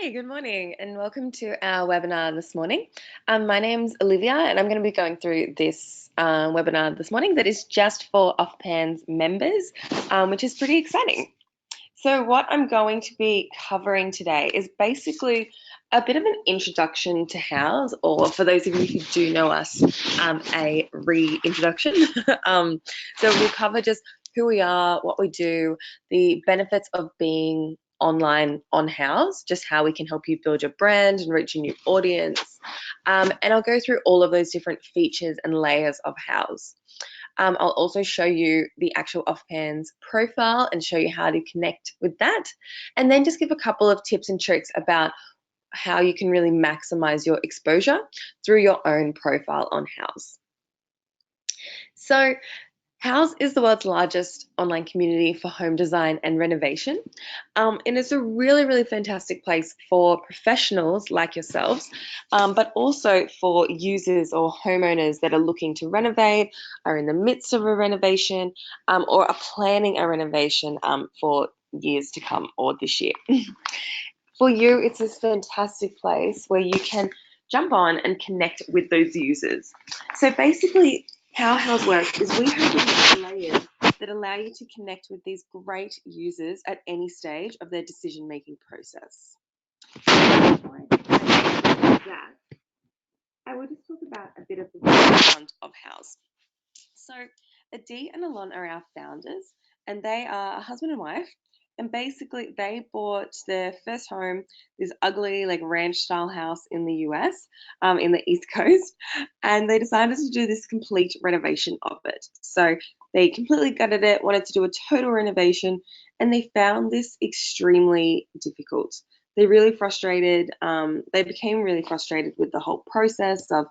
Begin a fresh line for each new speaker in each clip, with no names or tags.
Hi, good morning, and welcome to our webinar this morning. My name's Olivia, and I'm going to be going through this webinar this morning that is just for OFPANZ members, which is pretty exciting. So what I'm going to be covering today is basically a bit of an introduction to Houzz, or for those of you who do know us, a reintroduction. So we'll cover just who we are, what we do, the benefits of being online on Houzz, just how we can help you build your brand and reach a new audience. And I'll go through all of those different features and layers of Houzz. I'll also show you the actual OFPANZ profile and show you how to connect with that. And then just give a couple of tips and tricks about how you can really maximize your exposure through your own profile on Houzz. So Houzz is the world's largest online community for home design and renovation. And it's a really, really fantastic place for professionals like yourselves, but also for users or homeowners that are looking to renovate, are in the midst of a renovation, or are planning a renovation for years to come or this year. For you, it's this fantastic place where you can jump on and connect with those users. So basically, how Houzz works is we have these layers that allow you to connect with these great users at any stage of their decision-making process. Before I do that, I will just talk about a bit of the background of Houzz. So Adi and Alon are our founders, and they are a husband and wife. And basically, they bought their first home, this ugly, like ranch style house in the US, in the East Coast, and they decided to do this complete renovation of it. So they completely gutted it, wanted to do a total renovation, and they found this extremely difficult. They became really frustrated with the whole process of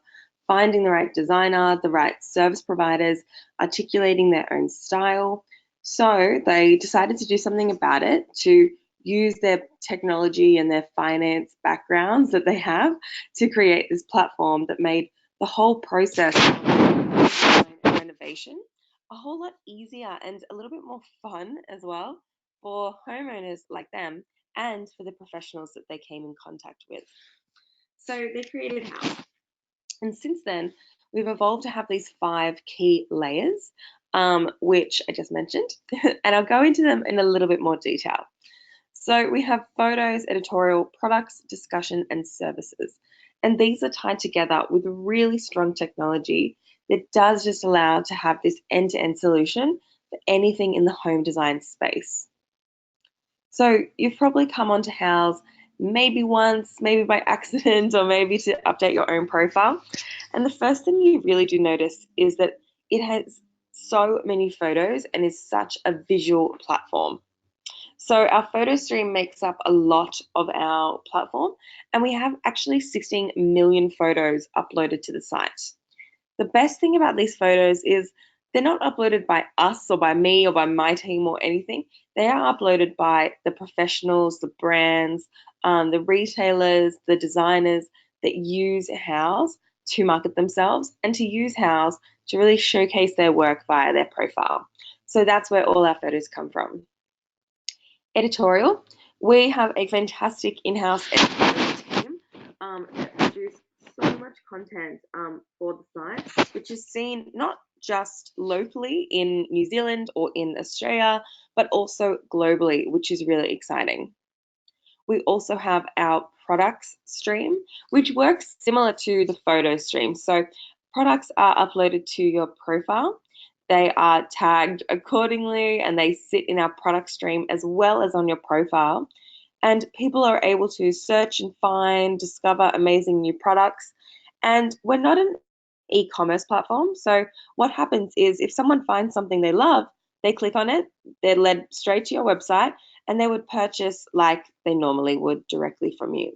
finding the right designer, the right service providers, articulating their own style. So they decided to do something about it, to use their technology and their finance backgrounds that they have to create this platform that made the whole process of renovation a whole lot easier and a little bit more fun as well for homeowners like them and for the professionals that they came in contact with. So they created Houzz. And since then, we've evolved to have these 5 key layers, which I just mentioned, and I'll go into them in a little bit more detail. So we have photos, editorial, products, discussion, and services. And these are tied together with really strong technology that does just allow to have this end-to-end solution for anything in the home design space. So you've probably come onto Houzz maybe once, maybe by accident, or maybe to update your own profile. And the first thing you really do notice is that it has so many photos and is such a visual platform. So our photo stream makes up a lot of our platform, and we have actually 16 million photos uploaded to the site. The best thing about these photos is they're not uploaded by us or by me or by my team or anything. They are uploaded by the professionals, the brands, the retailers, the designers that use Houzz to market themselves and to use Houzz to really showcase their work via their profile. So that's where all our photos come from. Editorial. We have a fantastic in-house editorial team that produce so much content for the site, which is seen not just locally in New Zealand or in Australia, but also globally, which is really exciting. We also have our products stream, which works similar to the photo stream. So products are uploaded to your profile. They are tagged accordingly and they sit in our product stream as well as on your profile. And people are able to search and find, discover amazing new products. And we're not an e-commerce platform. So what happens is if someone finds something they love, they click on it, they're led straight to your website, and they would purchase like they normally would directly from you.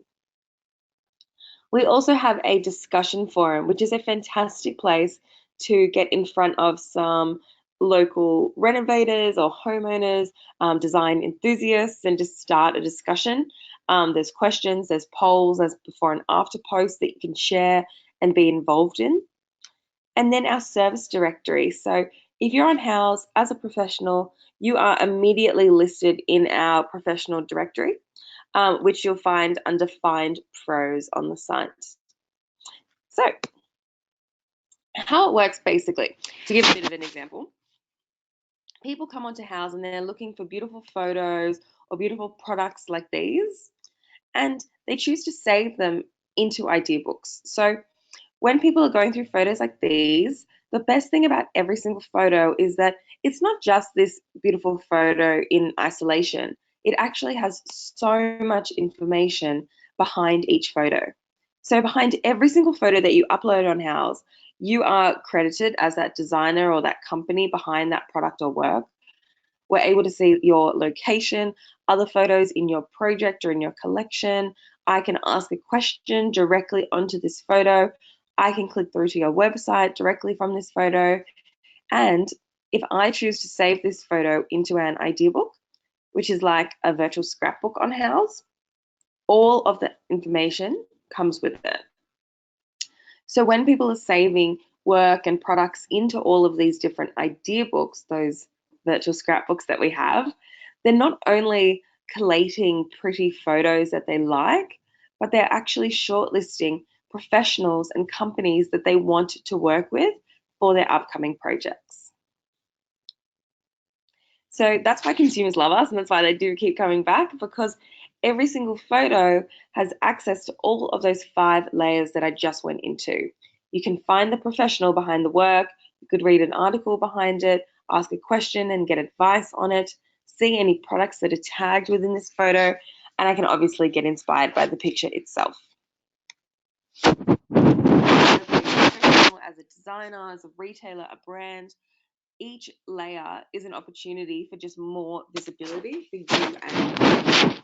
We also have a discussion forum, which is a fantastic place to get in front of some local renovators or homeowners, design enthusiasts, and just start a discussion. There's questions, there's polls, there's before and after posts that you can share and be involved in. And then our service directory. So if you're on Houzz as a professional, you are immediately listed in our professional directory. which you'll find under Find Pros on the site. So how it works basically, to give a bit of an example, people come onto Houzz and they're looking for beautiful photos or beautiful products like these, and they choose to save them into idea books. So when people are going through photos like these, the best thing about every single photo is that it's not just this beautiful photo in isolation. It actually has so much information behind each photo. So behind every single photo that you upload on Houzz, you are credited as that designer or that company behind that product or work. We're able to see your location, other photos in your project or in your collection. I can ask a question directly onto this photo. I can click through to your website directly from this photo. And if I choose to save this photo into an idea book, which is like a virtual scrapbook on Houzz, all of the information comes with it. So when people are saving work and products into all of these different idea books, those virtual scrapbooks that we have, they're not only collating pretty photos that they like, but they're actually shortlisting professionals and companies that they want to work with for their upcoming projects. So that's why consumers love us, and that's why they do keep coming back, because every single photo has access to all of those 5 layers that I just went into. You can find the professional behind the work, you could read an article behind it, ask a question and get advice on it, see any products that are tagged within this photo, and I can obviously get inspired by the picture itself. As a designer, as a retailer, a brand, each layer is an opportunity for just more visibility for you and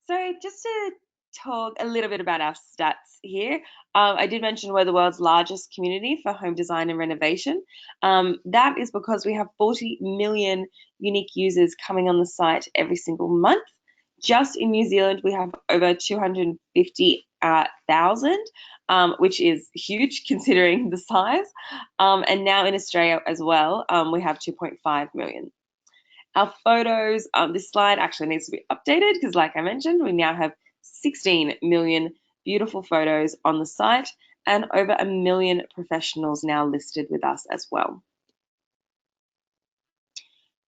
so just to talk a little bit about our stats here, I did mention we're the world's largest community for home design and renovation. That is because we have 40 million unique users coming on the site every single month. Just in New Zealand, we have over 250,000, which is huge considering the size. And now in Australia as well, we have 2.5 million. Our photos, this slide actually needs to be updated because like I mentioned, we now have 16 million beautiful photos on the site and over 1 million professionals now listed with us as well.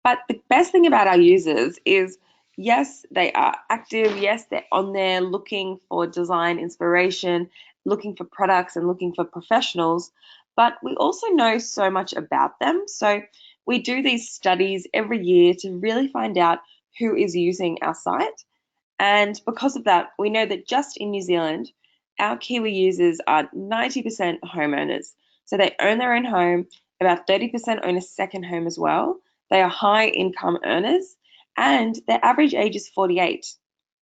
But the best thing about our users is, yes, they are active. Yes, they're on there looking for design inspiration, looking for products and looking for professionals. But we also know so much about them. So we do these studies every year to really find out who is using our site. And because of that, we know that just in New Zealand, our Kiwi users are 90% homeowners. So they own their own home, about 30% own a second home as well. They are high income earners and their average age is 48,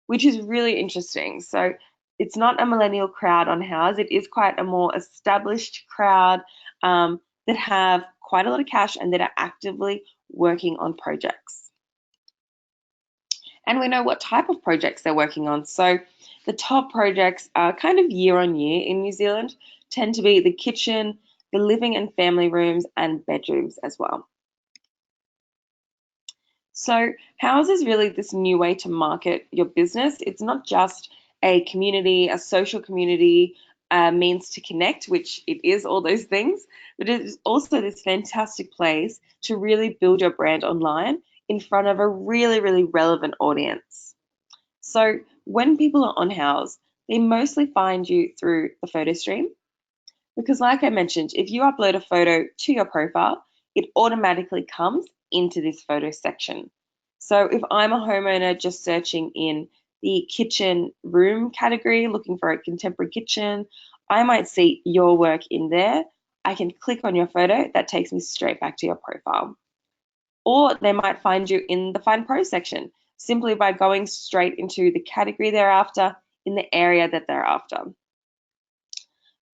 which is really interesting. So it's not a millennial crowd on Houzz. It is quite a more established crowd that have quite a lot of cash and that are actively working on projects. And we know what type of projects they're working on. So the top projects are kind of year on year in New Zealand, tend to be the kitchen, the living and family rooms and bedrooms as well. So Houzz is really this new way to market your business. It's not just a community, a social community, means to connect, which it is all those things, but it is also this fantastic place to really build your brand online in front of a really, really relevant audience. So when people are on Houzz, they mostly find you through the photo stream, because like I mentioned, if you upload a photo to your profile, it automatically comes into this photo section. So if I'm a homeowner just searching in the kitchen room category, looking for a contemporary kitchen, I might see your work in there. I can click on your photo, that takes me straight back to your profile. Or they might find you in the Find Pro section, simply by going straight into the category they're after in the area that they're after.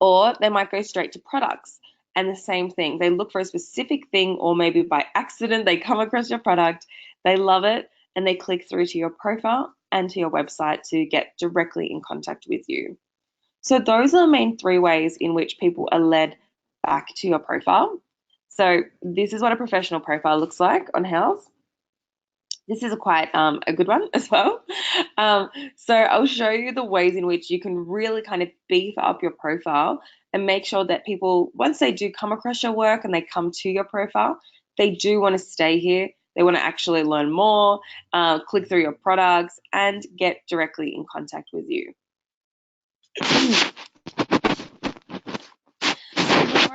Or they might go straight to products and the same thing. They look for a specific thing, or maybe by accident they come across your product, they love it, and they click through to your profile and to your website to get directly in contact with you. So those are the main 3 ways in which people are led back to your profile. So this is what a professional profile looks like on Houzz. This is quite a good one as well. So I'll show you the ways in which you can really kind of beef up your profile and make sure that people, once they do come across your work and they come to your profile, they do want to stay here. They want to actually learn more, click through your products, and get directly in contact with you. Before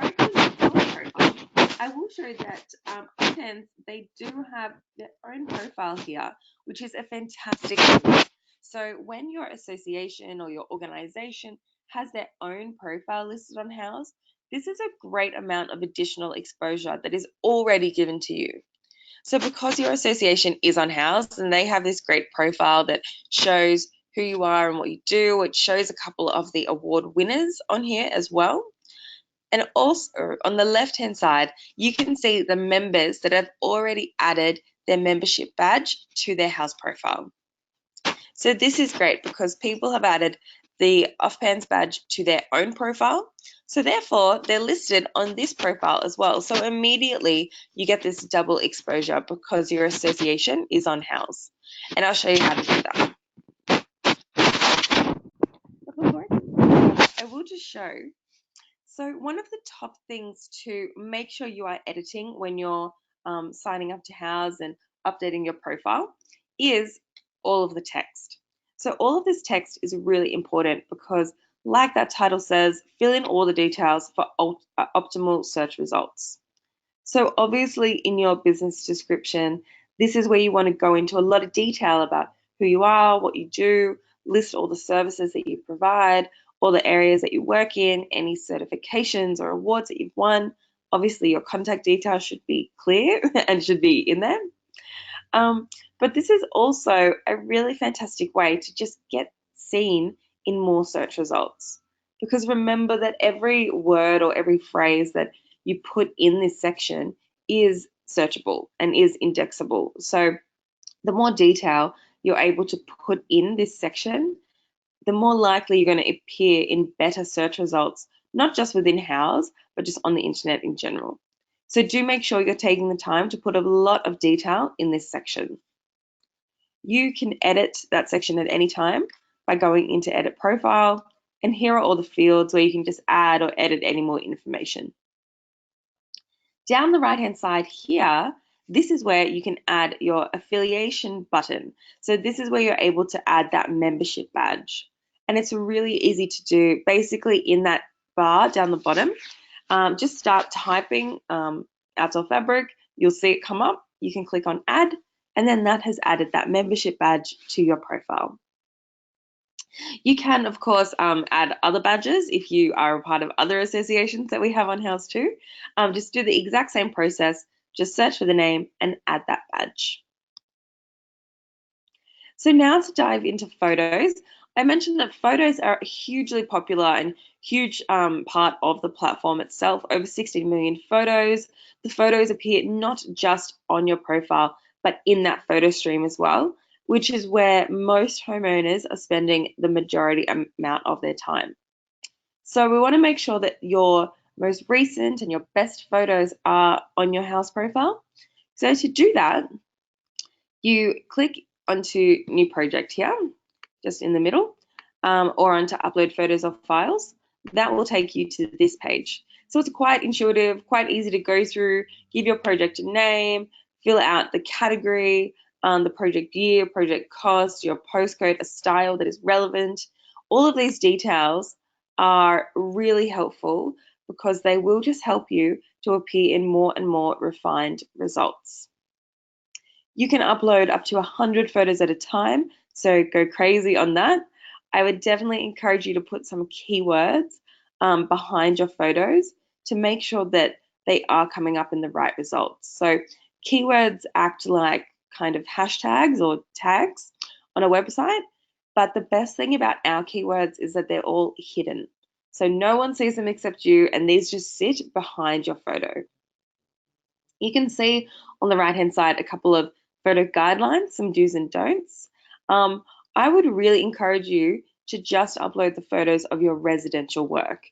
I go into your profile, I will show that OFPANZ, they do have their own profile here, which is a fantastic tool. So when your association or your organization has their own profile listed on Houzz, this is a great amount of additional exposure that is already given to you. So because your association is on Houzz and they have this great profile that shows who you are and what you do, it shows a couple of the award winners on here as well. And also on the left-hand side, you can see the members that have already added their membership badge to their Houzz profile. So this is great because people have added the OFPANZ badge to their own profile. So therefore, they're listed on this profile as well. So immediately you get this double exposure because your association is on Houzz. And I'll show you how to do that. But before I will just show. So one of the top things to make sure you are editing when you're signing up to Houzz and updating your profile is all of the text. So all of this text is really important because, like that title says, fill in all the details for optimal search results. So obviously in your business description, this is where you want to go into a lot of detail about who you are, what you do, list all the services that you provide, all the areas that you work in, any certifications or awards that you've won. Obviously your contact details should be clear and should be in there. But this is also a really fantastic way to just get seen in more search results. Because remember that every word or every phrase that you put in this section is searchable and is indexable. So the more detail you're able to put in this section, the more likely you're going to appear in better search results, not just within Houzz, but just on the internet in general. So do make sure you're taking the time to put a lot of detail in this section. You can edit that section at any time by going into Edit Profile, and here are all the fields where you can just add or edit any more information. Down the right-hand side here, this is where you can add your affiliation button. So this is where you're able to add that membership badge. And it's really easy to do. Basically in that bar down the bottom, just start typing outdoor fabric. You'll see it come up. You can click on add, and then that has added that membership badge to your profile. You can, of course, add other badges if you are a part of other associations that we have on Houzz too. Just do the exact same process. Just search for the name and add that badge. So now to dive into photos. I mentioned that photos are hugely popular and huge part of the platform itself. Over 16 million photos. The photos appear not just on your profile, but in that photo stream as well, which is where most homeowners are spending the majority amount of their time. So we want to make sure that your most recent and your best photos are on your Houzz profile. So to do that, you click onto new project here, just in the middle, or onto upload photos or files. That will take you to this page. So it's quite intuitive, quite easy to go through, give your project a name, fill out the category, the project year, project cost, your postcode, a style that is relevant. All of these details are really helpful because they will just help you to appear in more and more refined results. You can upload up to 100 photos at a time, so go crazy on that. I would definitely encourage you to put some keywords behind your photos to make sure that they are coming up in the right results. So keywords act like kind of hashtags or tags on a website, but the best thing about our keywords is that they're all hidden. So no one sees them except you, and these just sit behind your photo. You can see on the right-hand side a couple of photo guidelines, some do's and don'ts. I would really encourage you to just upload the photos of your residential work.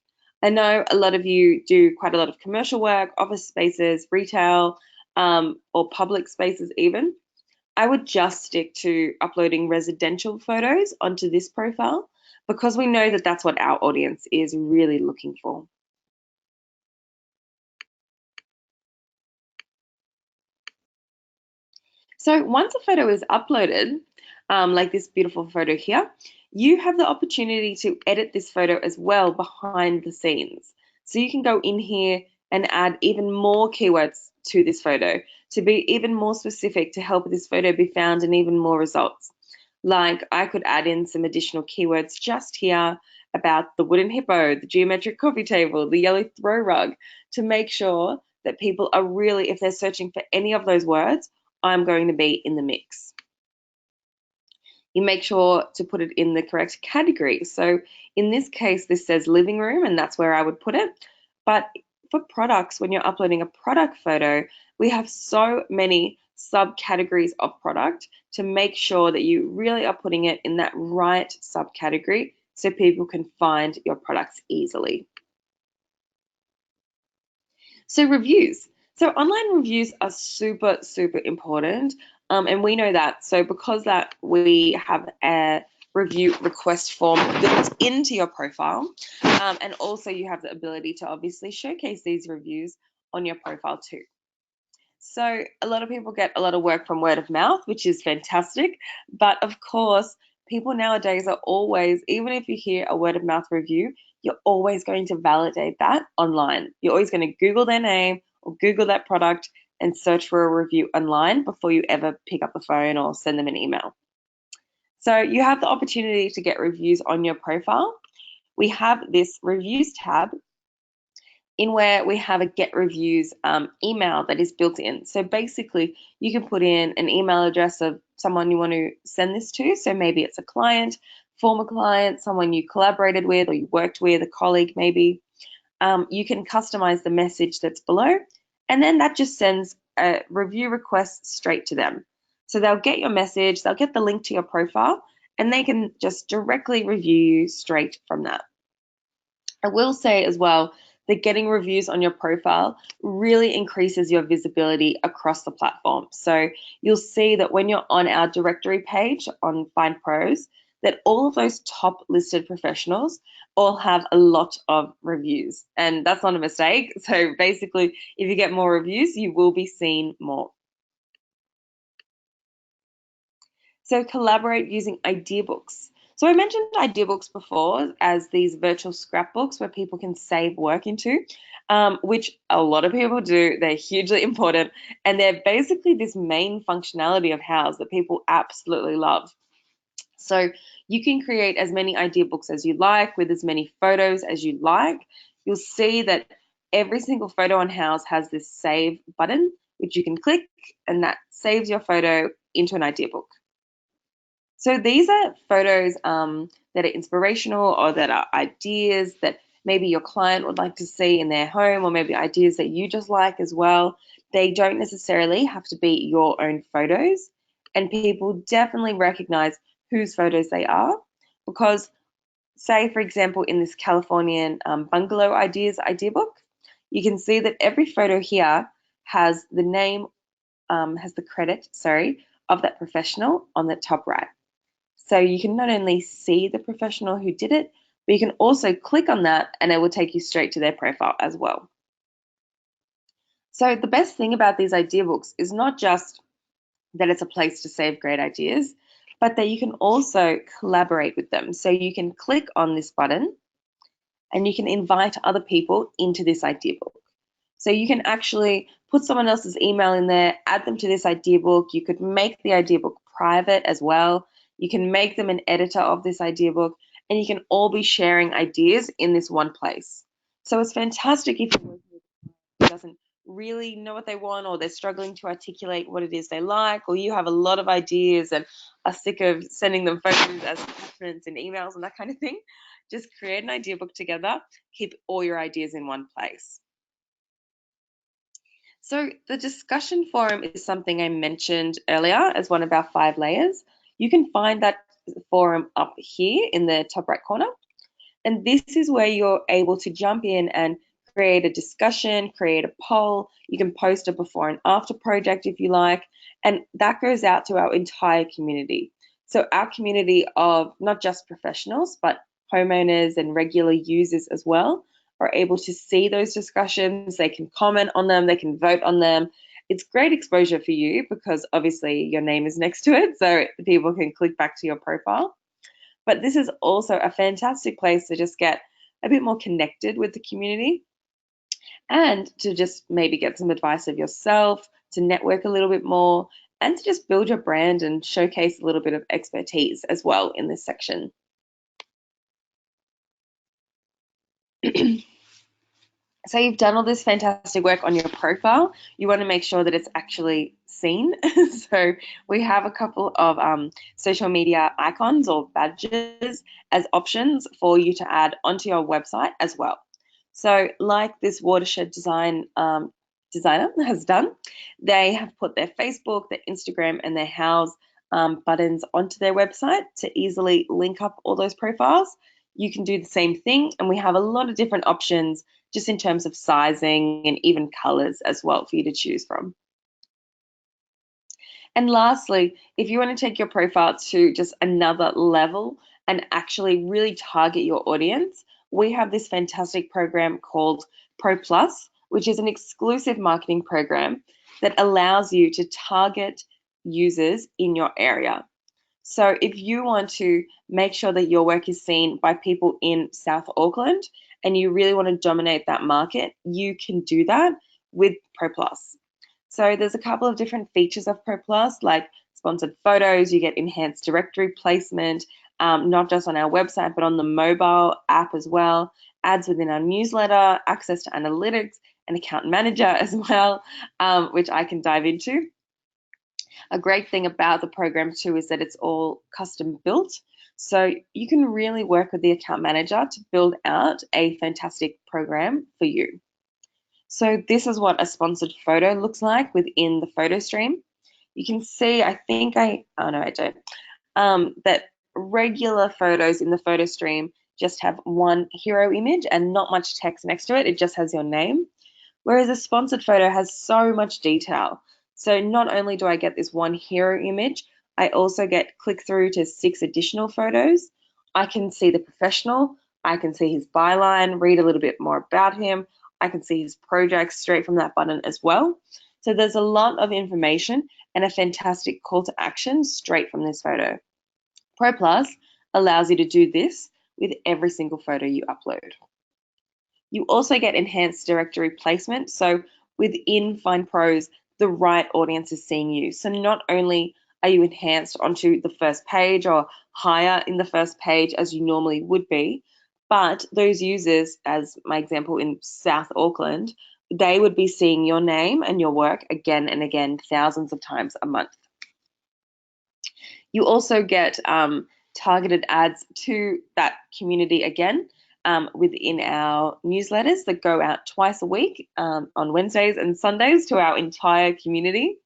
I know a lot of you do quite a lot of commercial work, office spaces, retail, or public spaces even. I would just stick to uploading residential photos onto this profile because we know that that's what our audience is really looking for. So once a photo is uploaded, like this beautiful photo here, you have the opportunity to edit this photo as well behind the scenes. So you can go in here and add even more keywords to this photo to be even more specific to help this photo be found in even more results. Like I could add in some additional keywords just here about the wooden hippo, the geometric coffee table, the yellow throw rug, to make sure that people are really, if they're searching for any of those words, I'm going to be in the mix. You make sure to put it in the correct category. So in this case, this says living room, and that's where I would put it. But for products, when you're uploading a product photo, we have so many subcategories of product to make sure that you really are putting it in that right subcategory so people can find your products easily. So reviews. So online reviews are super, super important. And we know that. So because that we have a review request form built into your profile. And also you have the ability to obviously showcase these reviews on your profile too. So a lot of people get a lot of work from word of mouth, which is fantastic. But of course, people nowadays are always, even if you hear a word of mouth review, you're always going to validate that online. You're always going to Google their name or Google that product and search for a review online before you ever pick up the phone or send them an email. So you have the opportunity to get reviews on your profile. We have this reviews tab in where we have a get reviews email that is built in. So basically, you can put in an email address of someone you want to send this to. So maybe it's a client, former client, someone you collaborated with or you worked with, a colleague maybe. You can customize the message that's below, and then that just sends a review request straight to them. So they'll get your message, they'll get the link to your profile, and they can just directly review you straight from that. I will say as well that getting reviews on your profile really increases your visibility across the platform. So you'll see that when you're on our directory page on Find Pros, that all of those top listed professionals all have a lot of reviews. And that's not a mistake. So basically, if you get more reviews, you will be seen more. So collaborate using idea books. So I mentioned idea books before as these virtual scrapbooks where people can save work into, which a lot of people do. They're hugely important, and they're basically this main functionality of Houzz that people absolutely love. So you can create as many idea books as you like with as many photos as you like. You'll see that every single photo on Houzz has this save button, which you can click, and that saves your photo into an idea book. So these are photos that are inspirational or that are ideas that maybe your client would like to see in their home, or maybe ideas that you just like as well. They don't necessarily have to be your own photos, and people definitely recognize whose photos they are because, say, for example, in this Californian bungalow ideas idea book, you can see that every photo here has the name, has the credit, sorry, of that professional on the top right. So you can not only see the professional who did it, but you can also click on that and it will take you straight to their profile as well. So the best thing about these idea books is not just that it's a place to save great ideas, but that you can also collaborate with them. So you can click on this button and you can invite other people into this idea book. So you can actually put someone else's email in there, add them to this idea book. You could make the idea book private as well. You can make them an editor of this idea book, and you can all be sharing ideas in this one place. So it's fantastic if you're working with someone who doesn't really know what they want, or they're struggling to articulate what it is they like, or you have a lot of ideas and are sick of sending them photos as attachments and emails and that kind of thing. Just create an idea book together, keep all your ideas in one place. So the discussion forum is something I mentioned earlier as one of our 5 layers. You can find that forum up here in the top right corner. And this is where you're able to jump in and create a discussion, create a poll. You can post a before and after project if you like, and that goes out to our entire community. So our community of not just professionals, but homeowners and regular users as well are able to see those discussions. They can comment on them, they can vote on them. It's great exposure for you because obviously your name is next to it, so people can click back to your profile. But this is also a fantastic place to just get a bit more connected with the community and to just maybe get some advice of yourself, to network a little bit more, and to just build your brand and showcase a little bit of expertise as well in this section. So you've done all this fantastic work on your profile. You want to make sure that it's actually seen. So we have a couple of social media icons or badges as options for you to add onto your website as well. So like this watershed designer has done, they have put their Facebook, their Instagram, and their Houzz buttons onto their website to easily link up all those profiles. You can do the same thing, and we have a lot of different options just in terms of sizing and even colors as well for you to choose from. And lastly, if you want to take your profile to just another level and actually really target your audience, we have this fantastic program called Pro Plus, which is an exclusive marketing program that allows you to target users in your area. So if you want to make sure that your work is seen by people in South Auckland and you really want to dominate that market, you can do that with Pro Plus. So there's a couple of different features of Pro Plus, like sponsored photos, you get enhanced directory placement, not just on our website, but on the mobile app as well, ads within our newsletter, access to analytics, an account manager as well, which I can dive into. A great thing about the program too is that it's all custom built. So you can really work with the account manager to build out a fantastic program for you. So this is what a sponsored photo looks like within the photo stream. You can see, I don't, that regular photos in the photo stream just have one hero image and not much text next to it. It just has your name. Whereas a sponsored photo has so much detail. So not only do I get this one hero image, I also get click through to 6 additional photos. I can see the professional, I can see his byline, read a little bit more about him. I can see his projects straight from that button as well. So there's a lot of information and a fantastic call to action straight from this photo. Pro Plus allows you to do this with every single photo you upload. You also get enhanced directory placement. So within Find Pros, the right audience is seeing you. So not only are you enhanced onto the first page or higher in the first page as you normally would be, but those users, as my example in South Auckland, they would be seeing your name and your work again and again, thousands of times a month. You also get targeted ads to that community again within our newsletters that go out twice a week on Wednesdays and Sundays to our entire community.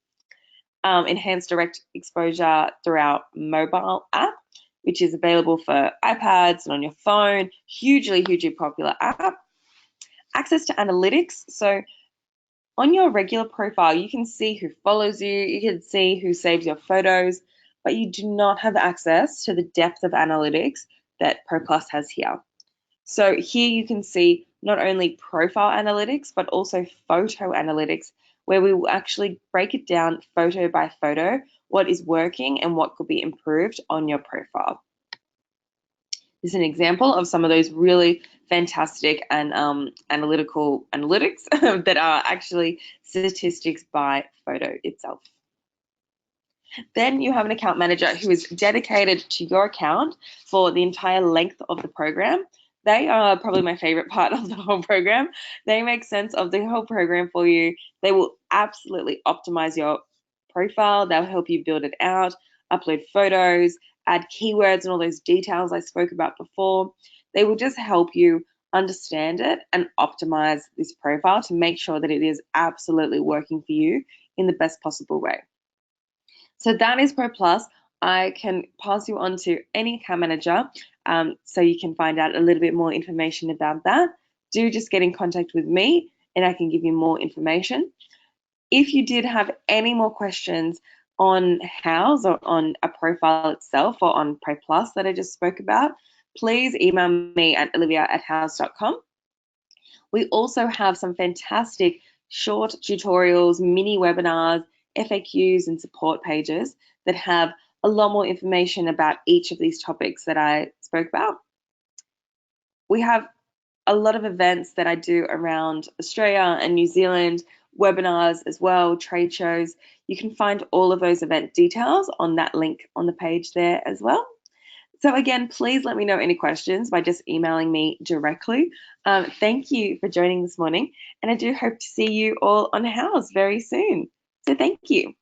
Enhanced direct exposure through our mobile app, which is available for iPads and on your phone. Hugely, hugely popular app. Access to analytics. So on your regular profile, you can see who follows you, you can see who saves your photos, but you do not have access to the depth of analytics that Pro Plus has here. So here you can see not only profile analytics, but also photo analytics, where we will actually break it down photo by photo, what is working and what could be improved on your profile. This is an example of some of those really fantastic and analytical analytics that are actually statistics by photo itself. Then you have an account manager who is dedicated to your account for the entire length of the program. They are probably my favorite part of the whole program. They make sense of the whole program for you. They will absolutely optimize your profile. They'll help you build it out, upload photos, add keywords and all those details I spoke about before. They will just help you understand it and optimize this profile to make sure that it is absolutely working for you in the best possible way. So that is Pro Plus. I can pass you on to any account manager so you can find out a little bit more information about that. do just get in contact with me and I can give you more information. If you did have any more questions on Houzz or on a profile itself or on Pro Plus that I just spoke about, please email me at olivia@houzz.com. We also have some fantastic short tutorials, mini webinars, FAQs, and support pages that have a lot more information about each of these topics that I spoke about. We have a lot of events that I do around Australia and New Zealand, webinars as well, trade shows. You can find all of those event details on that link on the page there as well. So again, please let me know any questions by just emailing me directly. Thank you for joining this morning, and I do hope to see you all on Houzz very soon. So thank you.